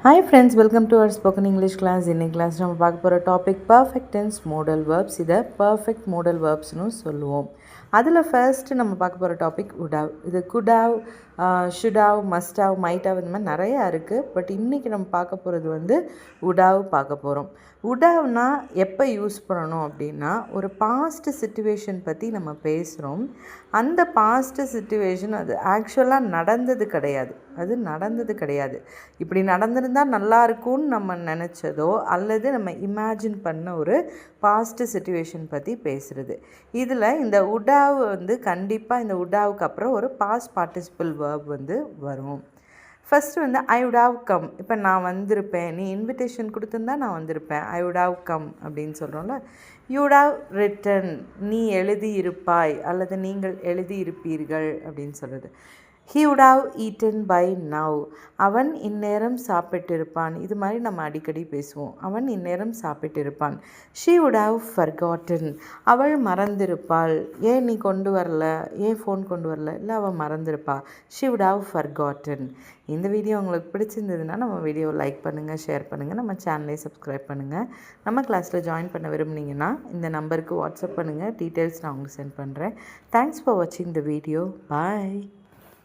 Hi friends, welcome to our spoken English class. In class நம்ம பார்க்க போகிற topic perfect tense modal verbs. இதை perfect modal வேர்ப்ஸ்னு சொல்லுவோம். அதில் ஃபர்ஸ்ட்டு நம்ம பார்க்க போகிற டாபிக் would have. இது could have, should have, must have, might have, இந்த மாதிரி நிறையா இருக்குது. பட் இன்றைக்கி நம்ம பார்க்க போகிறது would have பார்க்க போகிறோம். would haveனா எப்போ யூஸ் பண்ணணும் அப்படின்னா, ஒரு பாஸ்ட் சிச்சுவேஷன் பற்றி நம்ம பேசுகிறோம். அந்த பாஸ்ட் சிச்சுவேஷன் அது ஆக்சுவலாக நடந்தது கிடையாது. இப்படி நடந்திருந்தால் நல்லா இருக்கும்னு நம்ம நினச்சதோ அல்லது நம்ம இமேஜின் பண்ண ஒரு பாஸ்ட் சிச்சுவேஷன் பற்றி பேசுகிறது. இதில் இந்த would have கண்டிப்பாக இந்த would haveக்கு அப்புறம் ஒரு பாஸ்ட் பார்ட்டிசிபிள் வேர்ப் வரும். First I would have come. இப்போ நான் வந்திருப்பேன், நீ இன்விடேஷன் கொடுத்துருந்தா நான் வந்திருப்பேன். ஐ would have come அப்படின்னு சொல்கிறோம்ல. you would have written, நீ எழுதியிருப்பாய் அல்லது நீங்கள் எழுதியிருப்பீர்கள் அப்படின்னு சொல்கிறது. he would have eaten by now. அவன் இந்நேரம் சாப்பிட்டிருப்பான். இது மாதிரி நம்ம அடிக்கடி பேசுவோம். அவன் இந்நேரம் சாப்பிட்டிருப்பான். she would have forgotten. அவள் மறந்திருப்பாள். ஏன் நீ கொண்டு வரல, ஏன் ஃபோன் கொண்டு வரல, இல்லை அவள் மறந்திருப்பா. she would have forgotten. இந்த வீடியோ உங்களுக்கு பிடிச்சிருந்ததுன்னா நம்ம வீடியோவை லைக் பண்ணுங்கள், ஷேர் பண்ணுங்கள், நம்ம சேனலை சப்ஸ்கிரைப் பண்ணுங்கள். நம்ம கிளாஸில் ஜாயின் பண்ண விரும்புனீங்கன்னா இந்த நம்பருக்கு வாட்ஸ்அப் பண்ணுங்கள். டீட்டெயில்ஸ் நான் உங்களுக்கு சென்ட் பண்ணுறேன். தேங்க்ஸ் ஃபார் வாட்சிங் த வீடியோ. பாய்.